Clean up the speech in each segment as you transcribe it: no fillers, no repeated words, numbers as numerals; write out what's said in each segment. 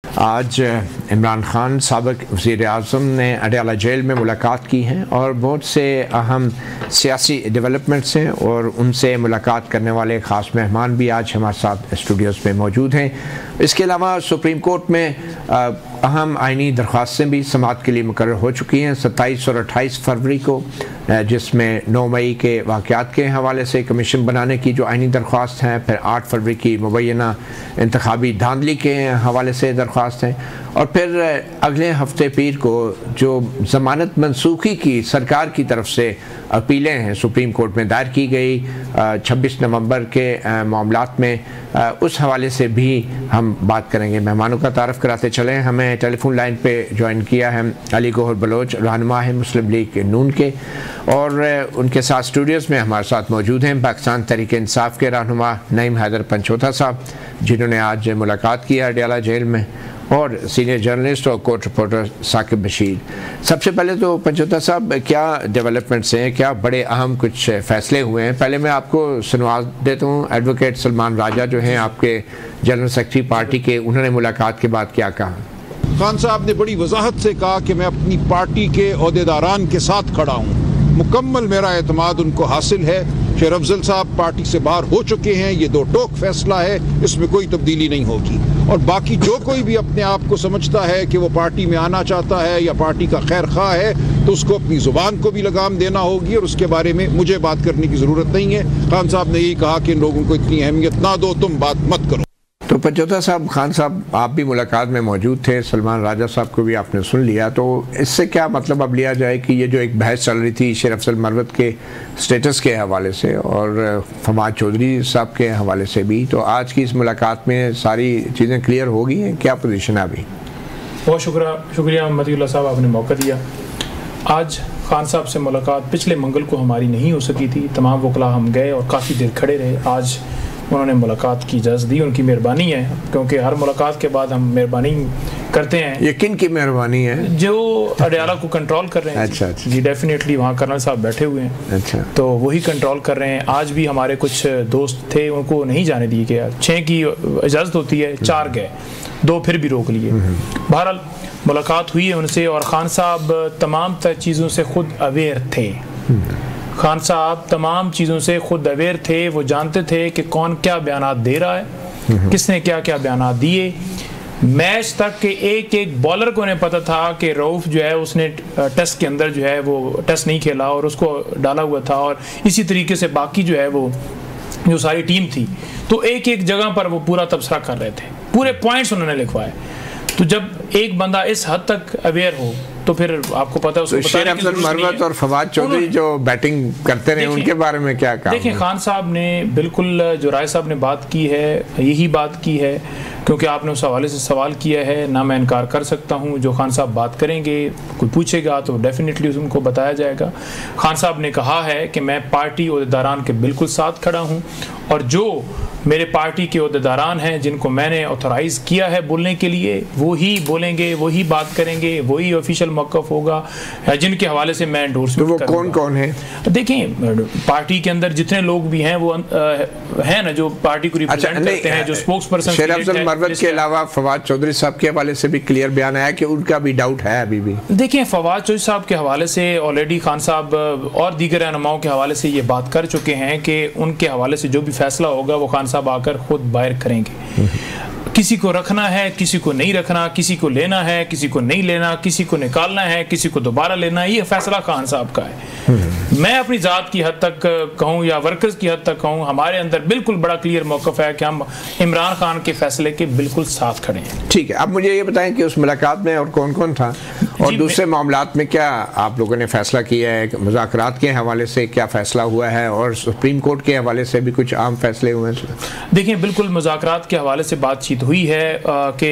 आज इमरान खान साबिक़ वज़ीर-ए-आज़म ने अडयाला जेल में मुलाकात की है और बहुत से अहम सियासी डेवलपमेंट्स हैं और उनसे मुलाकात करने वाले ख़ास मेहमान भी आज हमारे साथ स्टूडियोज़ में मौजूद हैं। इसके अलावा सुप्रीम कोर्ट में अहम आइनी दरख्वास्तें भी समाअत के लिए मुकर्रर हो चुकी हैं 27 और 28 फरवरी को, जिसमें 9 मई के वाक़यात के हवाले से कमीशन बनाने की जो आइनी दरख्वास्त है, फिर 8 फरवरी की मुबैना इंतखाबी धांधली के हवाले से दरख्वास्त है और फिर अगले हफ्ते पीर को जो ज़मानत मनसूखी की सरकार की तरफ से अपीलें हैं सुप्रीम कोर्ट में दायर की गई 26 नवंबर के मामलात में, उस हवाले से भी हम बात करेंगे। मेहमानों का तारफ़ कराते चलें। हमें टेलीफोन लाइन पे ज्वाइन किया है अली गौहर बलोच, रहनुमा है मुस्लिम लीग नून के, और उनके साथ स्टूडियोज़ में हमारे साथ मौजूद हैं पाकिस्तान तहरीक इंसाफ के रहनुमा नईम हैदर पंचोथा साहब, जिन्होंने आज मुलाकात की अडयाला जेल में, और सीनियर जर्नलिस्ट और कोर्ट रिपोर्टर साकिब बशीर। सबसे पहले तो पंचोथा साहब, क्या डेवलपमेंट्स हैं, क्या बड़े अहम कुछ फ़ैसले हुए हैं? पहले मैं आपको सुनवा देता हूँ। एडवोकेट सलमान राजा जो हैं आपके जनरल सेक्रेटरी पार्टी के, उन्होंने मुलाकात के बाद क्या कहा? खान साहब ने बड़ी वजाहत से कहा कि मैं अपनी पार्टी के ओहदेदारान के साथ खड़ा हूँ, मुकम्मल मेरा एतमाद उनको हासिल है। शेर अफजल साहब पार्टी से बाहर हो चुके हैं, ये दो टोक फैसला है, इसमें कोई तब्दीली नहीं होगी। और बाकी जो कोई भी अपने आप को समझता है कि वो पार्टी में आना चाहता है या पार्टी का खैर खा है, तो उसको अपनी ज़ुबान को भी लगाम देना होगी और उसके बारे में मुझे बात करने की ज़रूरत नहीं है। खान साहब ने यही कहा कि इन लोगों को इतनी अहमियत ना दो, तुम बात मत करो। तो पंचोथा साहब, खान साहब आप भी मुलाकात में मौजूद थे, सलमान राजा साहब को भी आपने सुन लिया, तो इससे क्या मतलब अब लिया जाए कि ये जो एक बहस चल रही थी शेर अफजल मरवत के स्टेटस के हवाले से और फवाद चौधरी साहब के हवाले से भी, तो आज की इस मुलाकात में सारी चीज़ें क्लियर हो गई हैं? क्या पोजीशन है अभी? बहुत शुक्रिया मतीउल्लाह साहब, आपने मौका दिया। आज खान साहब से मुलाकात पिछले मंगल को हमारी नहीं हो सकी थी, तमाम वकला हम गए और काफ़ी देर खड़े रहे। आज उन्होंने मुलाकात की इजाज़त दी, उनकी मेहरबानी है, क्योंकि हर मुलाकात के बाद हम मेहरबानी करते हैं। ये किन की मेहरबानी है? जो अडयाला को कंट्रोल कर रहे हैं। अच्छा। जी डेफिनेटली, वहाँ कर्नल साहब बैठे हुए हैं। अच्छा। तो वही कंट्रोल कर रहे हैं। आज भी हमारे कुछ दोस्त थे, उनको नहीं जाने दिए गया। 6 की इजाज़त होती है, 4 गए, 2 फिर भी रोक लिए। बहरहाल मुलाकात हुई है उनसे और ख़ान साहब तमाम चीज़ों से खुद अवेयर थे। खान साहब तमाम चीज़ों से खुद अवेयर थे, वो जानते थे कि कौन क्या बयानात दे रहा है, किसने क्या क्या बयानात दिए। मैच तक के एक एक बॉलर को उन्हें पता था कि रऊफ जो है उसने टेस्ट के अंदर जो है वो टेस्ट नहीं खेला और उसको डाला हुआ था, और इसी तरीके से बाकी जो है वो जो सारी टीम थी, तो एक एक जगह पर वो पूरा तबसरा कर रहे थे, पूरे पॉइंट्स उन्होंने लिखवाए। तो जब एक बंदा इस हद तक अवेयर हो तो फिर आपको पता है उसको तो शेर अफजल मरवत और फवाद चौधरी जो बैटिंग करते रहे, उनके बारे में क्या कहा? देखिए, खान साहब ने बिल्कुल जो राय साहब ने बात की है यही बात की है, क्योंकि आपने उस हवाले से सवाल किया है, ना मैं इनकार कर सकता हूं। जो खान साहब बात करेंगे, कोई पूछेगा तो डेफिनेटली उनको बताया जाएगा। खान साहब ने कहा है कि मैं पार्टी ओहदेदारान के बिल्कुल साथ खड़ा हूं और जो मेरे पार्टी के ओहदेदारान हैं जिनको मैंने ऑथोराइज़ किया है बोलने के लिए, वो ही बोलेंगे, वही बात करेंगे, वही ऑफिशियल मौक़िफ़ होगा जिनके हवाले से मैं एंडोर्समेंट करूंगा। तो वो कौन कौन है? देखें, पार्टी के अंदर जितने लोग भी हैं वो हैं ना, जो पार्टी को रिप्रेजेंट करते हैं, जो स्पोक्स पर्सन। शेर अफजल मरवत के अलावा फवाद चौधरी साहब के हवाले से भी क्लियर बयान आया कि उनका भी डाउट है अभी भी। देखिए, फवाद चौधरी साहब के हवाले से ऑलरेडी खान साहब और दीगर रहनुमाओं के हवाले से ये बात कर चुके हैं कि उनके हवाले से जो भी फैसला होगा वो खान साहब आकर खुद बाहर करेंगे। किसी को रखना है, किसी को नहीं रखना, किसी को लेना है, किसी को नहीं लेना, किसी को निकालना है, किसी को दोबारा लेना है, ये फैसला खान साहब का है। मैं अपनी ज़ात की हद तक कहूँ या वर्कर्स की हद तक कहूँ, हमारे अंदर बिल्कुल बड़ा क्लियर मौक़िफ़ है कि हम इमरान खान के फैसले के बिल्कुल साथ खड़े हैं। ठीक है, अब मुझे ये बताएं कि उस मुलाकात में और कौन कौन था और दूसरे मामलात में क्या आप लोगों ने फैसला किया है? मुज़ाकरात के हवाले से क्या फैसला हुआ है और सुप्रीम कोर्ट के हवाले से भी कुछ अहम फैसले हुए हैं? देखिए, बिल्कुल मुज़ाकरात के हवाले से बातचीत हुई है कि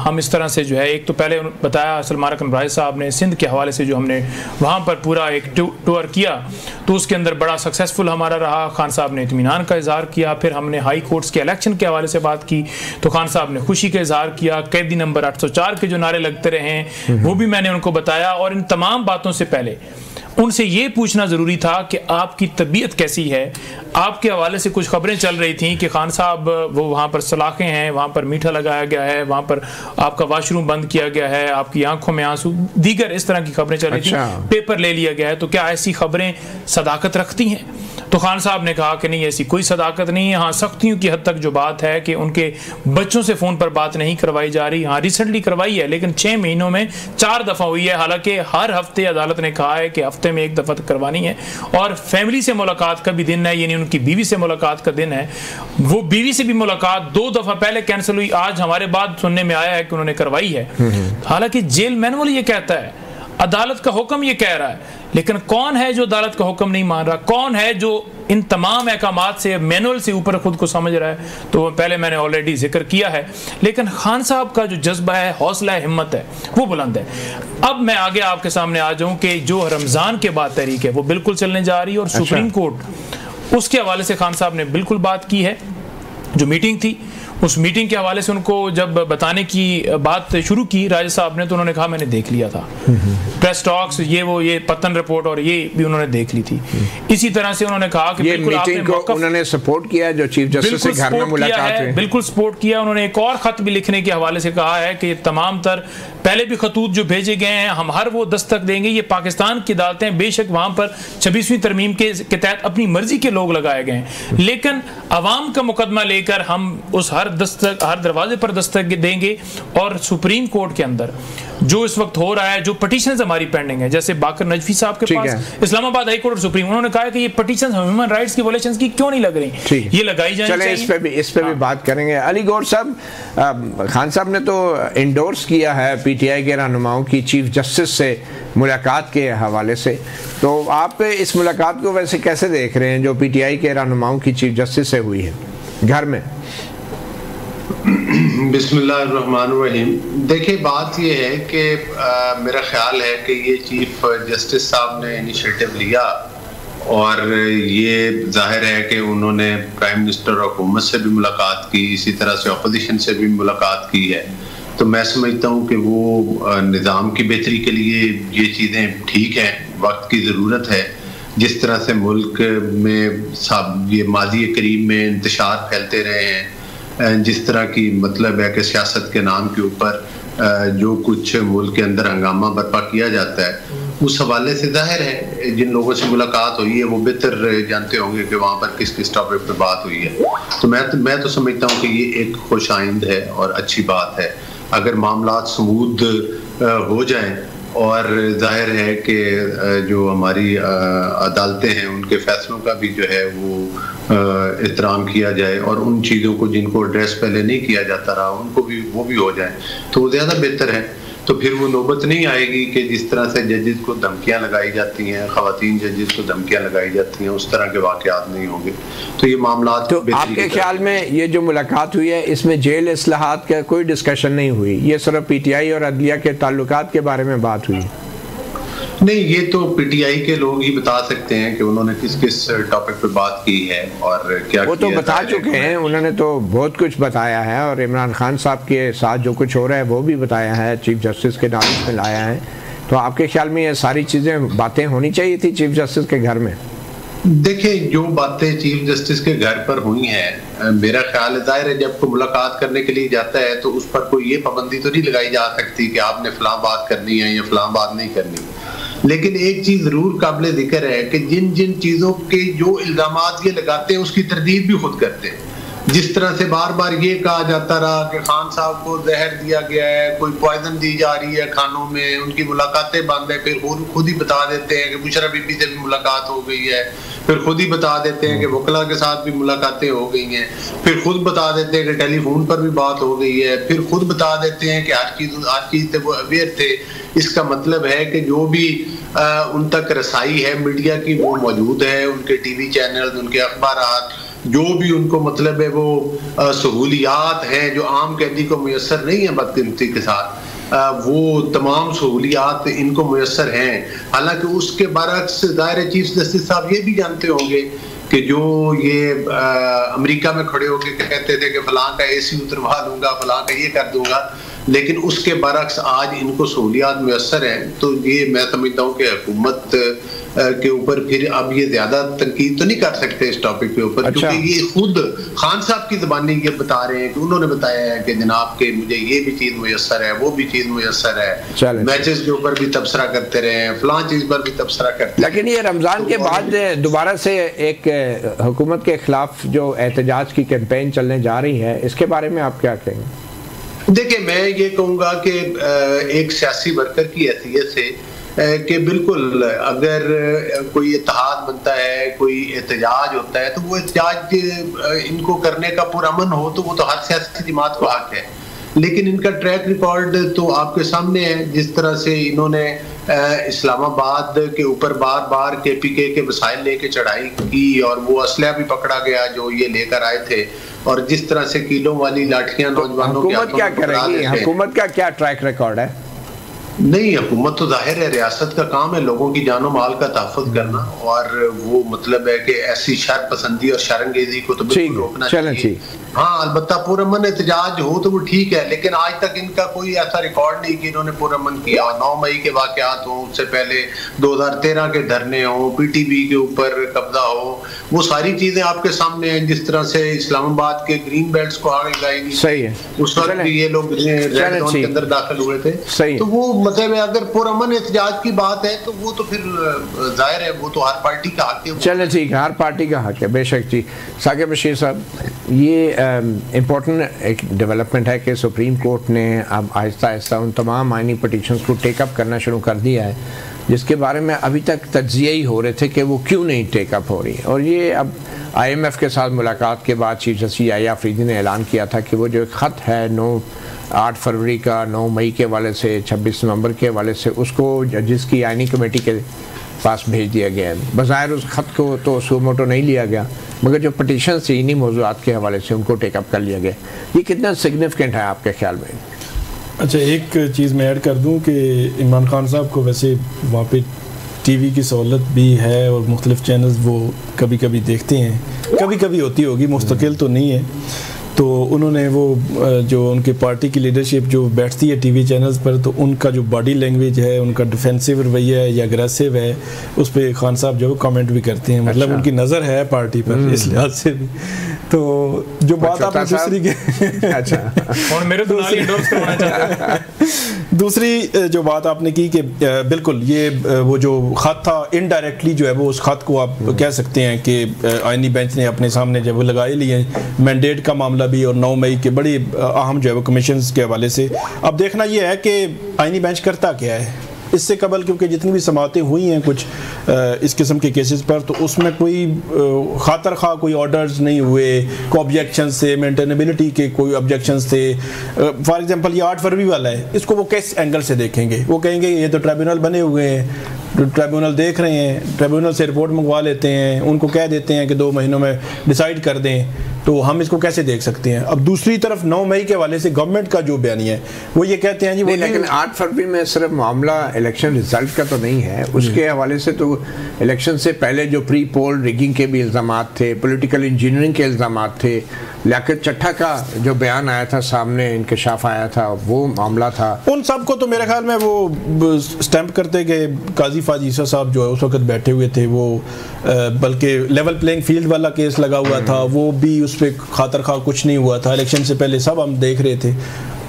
हम इस तरह से जो है, एक तो पहले बताया सलमान अकरम साहब ने सिंध के हवाले से जो हमने वहाँ पर पूरा एक टूर किया, तो उसके अंदर बड़ा सक्सेसफुल हमारा रहा। खान साहब ने इत्मीनान का इजहार किया। फिर हमने हाई कोर्ट्स के इलेक्शन के हवाले से बात की, तो खान साहब ने खुशी का इजहार किया। कैदी नंबर 804 के जो नारे लगते रहे हैं वो भी मैंने उनको बताया। और इन तमाम बातों से पहले उनसे ये पूछना ज़रूरी था कि आपकी तबीयत कैसी है। आपके हवाले से कुछ खबरें चल रही थी कि खान साहब वो वहाँ पर सलाखें हैं, वहाँ पर मीठा लगाया गया है, वहाँ पर आपका वाशरूम बंद किया गया है, आपकी आंखों में आंसू, दीगर इस तरह की खबरें चल रही थी, पेपर ले लिया गया है। तो क्या ऐसी खबरें सदाकत रखती हैं? तो खान साहब ने कहा कि नहीं, ऐसी कोई सदाकत नहीं है। हाँ, सख्तियों की हद तक जो बात है कि उनके बच्चों से फ़ोन पर बात नहीं करवाई जा रही, हाँ रिसेंटली करवाई है, लेकिन 6 महीनों में 4 दफ़ा हुई है। हालांकि हर हफ्ते अदालत ने कहा है कि हफ्ते में 1 दफ़ा करवानी है। और फैमिली से मुलाकात का भी दिन है, यानी उनकी बीवी से मुलाकात का दिन है। वो बीवी से भी मुलाकात 2 दफ़ा पहले कैंसिल हुई, आज हमारे बाद सुनने में आया है कि उन्होंने करवाई है। हालांकि जेल मैनुअल ये कहता है, अदालत का हुक्म ये कह रहा है, लेकिन कौन है जो अदालत का हुक्म नहीं मान रहा? कौन है जो इन तमाम अहकामात से, मैनुअल से ऊपर खुद को समझ रहा है? तो पहले मैंने ऑलरेडी जिक्र किया है। लेकिन खान साहब का जो जज्बा है, हौसला है, हिम्मत है, वो बुलंद है। अब मैं आगे आपके सामने आ जाऊं कि जो रमज़ान के बाद तहरीक है वो बिल्कुल चलने जा रही है, और सुप्रीम कोर्ट उसके हवाले से खान साहब ने बिल्कुल बात की है। जो मीटिंग थी, उस मीटिंग के हवाले से उनको जब बताने की बात शुरू की राजा साहब ने, तो उन्होंने कहा मैंने देख लिया था, प्रेस टॉक्स, ये पतन रिपोर्ट और ये भी उन्होंने देख ली थी। इसी तरह से उन्होंने कहा कि ये मीटिंग को उन्होंने सपोर्ट किया, जो चीफ जस्टिस से घर में मुलाकात हुई, बिल्कुल सपोर्ट किया। उन्होंने एक और खत भी लिखने के हवाले से कहा है कि तमाम तर पहले भी खतूत जो भेजे गए हैं, हम हर वो दस्तक देंगे। ये पाकिस्तान की अदालतें, बेशक वहां पर 26वीं तरमीम के तहत अपनी मर्जी के लोग लगाए गए हैं, लेकिन अवाम का मुकदमा लेकर हम उस हर दरवाजे पर दस्तक देंगे। और सुप्रीम कोर्ट के अंदर जो इस वक्त हो रहा है, जो पिटीशंस हमारी पेंडिंग है, जैसे बाकर नजफी साहब के पास इस्लामाबाद हाई कोर्ट और सुप्रीम, उन्होंने कहा कि ये पिटीशंस ह्यूमन राइट्स की वायलेशंस की क्यों नहीं लग रही, ये लगाई जानी चाहिए। इस पे भी बात करेंगे। अली गौर साहब, खान साहब ने तो इंडोर्स किया है पीटीआई के रहनुमाओं की चीफ जस्टिस से मुलाकात के हवाले से, तो आप इस मुलाकात को वैसे कैसे देख रहे हैं जो पीटीआई के रहनुमाओं की चीफ जस्टिस से हुई है घर में? बिस्मिल्लाहिर्रहमानिर्रहीम। देखिए, बात ये है कि मेरा ख्याल है कि ये चीफ जस्टिस साहब ने इनिशिएटिव लिया, और ये जाहिर है कि उन्होंने प्राइम मिनिस्टर और हुकूमत से भी मुलाकात की, इसी तरह से अपोजिशन से भी मुलाकात की है। तो मैं समझता हूँ कि वो निज़ाम की बेहतरी के लिए ये चीज़ें ठीक हैं, वक्त की ज़रूरत है। जिस तरह से मुल्क में सब ये माजी करीब में इंतशार फैलते रहे हैं, जिस तरह की मतलब है कि सियासत के नाम के ऊपर जो कुछ मुल्क के अंदर हंगामा बर्पा किया जाता है, उस हवाले से जाहिर है जिन लोगों से मुलाकात हुई है वो बेहतर जानते होंगे कि वहाँ पर किस किस टॉपिक पर बात हुई है। तो मैं तो समझता हूँ कि ये एक खुश आइंद है और अच्छी बात है। अगर मामलात स्मूथ हो जाएं, और जाहिर है कि जो हमारी अदालतें हैं उनके फैसलों का भी जो है वो एहतराम किया जाए, और उन चीज़ों को जिनको एड्रेस पहले नहीं किया जाता रहा उनको भी वो भी हो जाए, तो वो ज़्यादा बेहतर है। तो फिर वो नौबत नहीं आएगी कि जिस तरह से जजेस को धमकियां लगाई जाती हैं, ख़वातीन जजेस को धमकियां लगाई जाती हैं, उस तरह के वाक़यात नहीं होंगे। तो ये मामलात, तो आपके ख्याल में ये जो मुलाकात हुई है इसमें जेल इस्लाहात का कोई डिस्कशन नहीं हुई, ये सिर्फ पीटीआई और अदलिया के ताल्लुकात के बारे में बात हुई? नहीं, ये तो पीटीआई के लोग ही बता सकते हैं कि उन्होंने किस किस टॉपिक पे बात की है और क्या वो तो बता चुके हैं, उन्होंने तो बहुत कुछ बताया है, और इमरान खान साहब के साथ जो कुछ हो रहा है वो भी बताया है, चीफ जस्टिस के नॉलेज में लाया है। तो आपके ख्याल में ये सारी चीज़ें बातें होनी चाहिए थी चीफ जस्टिस के घर में? देखिए, जो बातें चीफ जस्टिस के घर पर हुई हैं, मेरा ख्याल है जाहिर है जब कोई मुलाकात करने के लिए जाता है तो उस पर कोई ये पाबंदी तो नहीं लगाई जा सकती कि आपने फलां बात करनी है या फलां बात नहीं करनी। लेकिन एक चीज जरूर काबिल जिक्र है कि जिन जिन चीजों के जो इल्जामात ये लगाते हैं उसकी तरदीद भी खुद करते हैं। जिस तरह से बार बार ये कहा जाता रहा कि खान साहब को जहर दिया गया है, कोई पॉइजन दी जा रही है खानों में, उनकी मुलाकातें बंद है, फिर खुद ही बता देते हैं कि मुशर्रफ बीबी से भी मुलाकात हो गई है, फिर खुद ही बता देते हैं कि वकला के साथ भी मुलाकातें हो गई हैं, फिर खुद बता देते हैं कि टेलीफोन पर भी बात हो गई है, फिर खुद बता देते हैं कि हर चीज से वो अवेयर थे। इसका मतलब है कि जो भी उन तक रसाई है मीडिया की वो मौजूद है, उनके टीवी चैनल, उनके अखबारात, जो भी उनको मतलब है वो सहूलियात हैं जो आम कैदी को मुयसर नहीं है बदकिस्मती के साथ, वो तमाम सहूलियात इनको मुयसर हैं। हालांकि उसके बरक्स दायरे चीफ जस्टिस साहब ये भी जानते होंगे कि जो ये अमेरिका में खड़े होकर कहते थे कि फलां का एसी उतरवा दूंगा, फलां का ये कर दूंगा, लेकिन उसके बरक्स आज इनको सहूलियात मुयस्सर हैं, तो ये मैं समझता हूँ कि हुकूमत के ऊपर फिर अब ये ज्यादा तनकीद तो नहीं कर सकते इस टॉपिक के ऊपर। अच्छा। क्योंकि ये खुद खान साहब की ज़बानी ये बता रहे हैं कि उन्होंने बताया है कि जनाब के मुझे ये भी चीज़ मुयस्सर है, वो भी चीज़ मुयस्सर है, मैचेस के ऊपर भी तबसरा करते रहे हैं, फलां चीज़ पर भी तबसरा करते हैं। लेकिन ये रमज़ान के बाद दोबारा से एक हुकूमत के खिलाफ जो एहतजाज की कैंपेन चलने जा रही है, इसके बारे में आप क्या कहेंगे? देखिए, मैं ये कहूँगा कि एक सियासी वर्कर की हैसियत से कि बिल्कुल अगर कोई इत्तेहाद बनता है, कोई एहतजाज होता है, तो वो एहतजाज इनको करने का पुरअमन हो तो वो तो हर सियासी जमात को हक है। लेकिन इनका ट्रैक रिकॉर्ड तो आपके सामने है, जिस तरह से इन्होंने इस्लामाबाद के ऊपर बार बार KPK के वसाइल लेके चढ़ाई की और वो असला भी पकड़ा गया जो ये लेकर आए थे, और जिस तरह से किलों वाली लाठियां नौजवानों के हुकूमत क्या करेगी? हुकूमत का क्या ट्रैक रिकॉर्ड है? नहीं, हुकूमत तो जाहिर है रियासत का काम है लोगों की जानो माल का तहफ़्फ़ुज़ करना, और वो मतलब है कि ऐसी शर पसंदी और शरंगेजी को तो बिल्कुल रोकना चाहिए। हाँ, अलबत्ता पुरअमन एहतजाज हो तो वो ठीक है, लेकिन आज तक इनका कोई ऐसा रिकॉर्ड नहीं कि इन्होंने पुरअमन किया। 9 मई के वाक़यात हों, उससे पहले 2013 के धरने हों, PTV के ऊपर कब्जा हो, वो सारी चीज़ें आपके सामने हैं। जिस तरह से इस्लामाबाद के ग्रीन बेल्ट्स को आग लगाई गई, सही है, उस वक्त भी ये लोग रेड जोन के अंदर दाखिल हुए थे। तो वो मतलब अगर पुरअमन एहतजाज की बात है तो वो तो फिर जाहिर है वो तो हर पार्टी का हक है। चले ठीक है, हर पार्टी का हक है, बेशक जी। साकिब बशीर साहब, ये इम्पोर्टेंट एक डेवलपमेंट है कि सुप्रीम कोर्ट ने अब आहिस्ता आहिस्ता उन तमाम आइनी पटिशन्स को टेकअप करना शुरू कर दिया है, जिसके बारे में अभी तक तज्जिये ही हो रहे थे कि वो क्यों नहीं टेकअप हो रही। और ये अब IMF के साथ मुलाकात के बाद चीफ जस्टिस याह्या अफरीदी ने ऐलान किया था कि वो जो ख़त है 8 फरवरी का, 9 मई के हवाले से, 26 नवंबर के हवाले से, उसको जजिस की आइनी कमेटी के पास भेज दिया गया है। बज़ाहिर उस ख़त को तो सुमोटो नहीं लिया गया, मगर जो पटिशन से इन्हीं मौज़ूआत के हवाले से उनको टेकअप कर लिया गया। ये कितना सिग्निफिकेंट है आपके ख्याल में? अच्छा, एक चीज़ मैं ऐड कर दूं कि इमरान खान साहब को वैसे वहाँ पे TV की सहूलत भी है और मुख्तलिफ चैनल्स वो कभी कभी देखते हैं, कभी कभी होती होगी, मुस्तकिल तो नहीं है। तो उन्होंने वो जो उनकी पार्टी की लीडरशिप जो बैठती है TV चैनल्स पर, तो उनका जो बॉडी लैंग्वेज है, उनका डिफेंसिव रवैया है या अग्रेसिव है, उस पर खान साहब जो कमेंट भी करते हैं। मतलब उनकी नज़र है पार्टी पर इस लिहाज से भी। तो जो बात आपने दूसरी के अच्छा मेरे तो नाल एंडोर्स करवाना चाहते हैं। दूसरी जो बात आपने की कि बिल्कुल ये वो जो ख़त था इनडायरेक्टली जो है वो उस ख़त को आप कह सकते हैं कि आईनी बेंच ने अपने सामने जब वो लगाए लिए मैंडेट का मामला भी और 9 मई के बड़ी अहम जो है वो कमीशंस के हवाले से। अब देखना ये है कि आईनी बेंच करता क्या है। इससे कबल क्योंकि जितनी भी समातें हुई हैं कुछ इस किस्म के केसेस पर, तो उसमें कोई खातर खा कोई ऑर्डर्स नहीं हुए, कोई ऑब्जेक्शंस थे, मेंटेनेबिलिटी के कोई ऑब्जेक्शंस थे। फॉर एग्जांपल ये 8 फरवरी वाला है, इसको वो किस एंगल से देखेंगे? वो कहेंगे ये तो ट्रिब्यूनल बने हुए हैं, ट्रिब्यूनल देख रहे हैं, ट्रिब्यूनल से रिपोर्ट मंगवा लेते हैं, उनको कह देते हैं कि 2 महीनों में डिसाइड कर दें, तो हम इसको कैसे देख सकते हैं? अब दूसरी तरफ 9 मई के वाले से गवर्नमेंट का जो बयानिया है वो ये कहते हैं जी वो, लेकिन 8 फरवरी में सिर्फ मामला इलेक्शन रिजल्ट का तो नहीं है, उसके हवाले से तो इलेक्शन से पहले जो प्री पोल रिगिंग के भी इल्ज़ामात थे, पॉलिटिकल इंजीनियरिंग के इल्ज़ामात थे, लियाकत चट्टा का जो बयान आया था सामने, इंकशाफ आया था, वो मामला था। उन सब को तो मेरे ख्याल में वो स्टैंप करते कि काजी फाजीसा साहब जो है उस वक्त बैठे हुए थे, वो बल्कि लेवल प्लेइंग फील्ड वाला केस लगा हुआ था, वो भी उस पर खातर खा कुछ नहीं हुआ था। इलेक्शन से पहले सब हम देख रहे थे।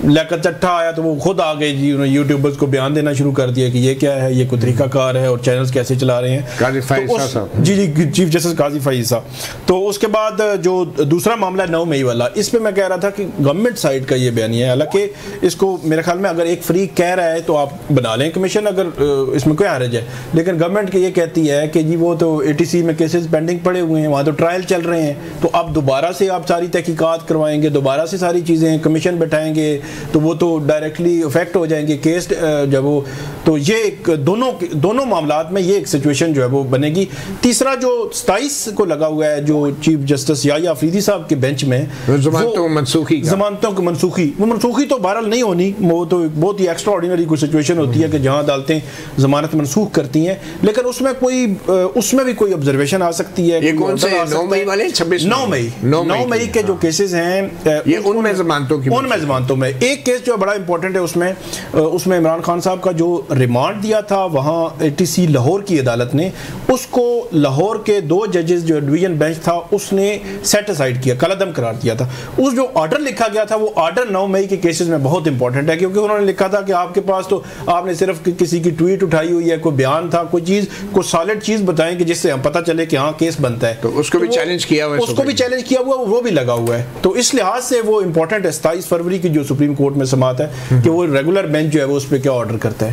लियाकत चट्टा आया तो वो खुद आ गए जी, उन्होंने यूट्यूबर्स को बयान देना शुरू कर दिया कि ये क्या है, ये कोई तरीकाकार है और चैनल्स कैसे चला रहे हैं। काजी फाइज़ साहब जी चीफ जस्टिस काजी फाइज़ साहब। तो उसके बाद जो दूसरा मामला 9 मई वाला, इस पर मैं कह रहा था कि गवर्नमेंट साइड का ये बयान है, हालांकि इसको मेरे ख्याल में अगर एक फ्री कह रहा है तो आप बना लें कमीशन, अगर इसमें कोई हर्ज है। लेकिन गवर्नमेंट ये कहती है कि जी वो तो ATC में केसेस पेंडिंग पड़े हुए हैं, वहाँ तो ट्रायल चल रहे हैं, तो अब दोबारा से आप सारी तहकीकात करवाएंगे, दोबारा से सारी चीज़ें कमीशन बैठाएंगे, तो वो तो डायरेक्टली इफेक्ट हो जाएंगे केस जब वो। तो ये एक दोनों मामलात में ये एक सिचुएशन जो है वो बनेगी। तीसरा जो 27 को लगा हुआ है जो चीफ जस्टिस याह्या अफरीदी साहब के बेंच में, जमानतों की मनसूखी, वो मनसूखी तो बहरहाल नहीं होनी, वो तो बहुत ही एक्स्ट्रा ऑर्डिनरी कोई सिचुएशन होती है कि जहाँ अदालतें जमानत मनसूख करती हैं, लेकिन उसमें भी कोई ऑब्जर्वेशन आ सकती है। ये कौन से 9 मई वाले? 9 मई के जो केसेस हैं उनमें जमानतों में एक केस जो बड़ा इंपॉर्टेंट है उसमें इमरान खान साहब का जो रिमांड दिया था वहाँ ATC लाहौर की अदालत ने, उसको लाहौर के 2 जजेस जो डिवीजन बेंच था उसने सेट असाइड किया, कलअदम करार दिया था। उस जो ऑर्डर लिखा गया था वो ऑर्डर 9 मई के केसेस में बहुत इंपॉर्टेंट है, क्योंकि उन्होंने लिखा था कि आपके पास तो आपने सिर्फ किसी की ट्वीट उठाई हुई है, कोई बयान था, कोई चीज़, कोई सॉलिड चीज़ बताएं कि जिससे हम पता चले कि हाँ केस बनता है। तो उसको भी चैलेंज किया हुआ है, उसको भी चैलेंज किया हुआ, वो भी लगा हुआ है। तो इस लिहाज से वो इंपॉर्टेंट है 27 फरवरी की जो सुप्रीम कोर्ट में समात है कि वो रेगुलर बेंच जो है वो उस पर क्या ऑर्डर करता है।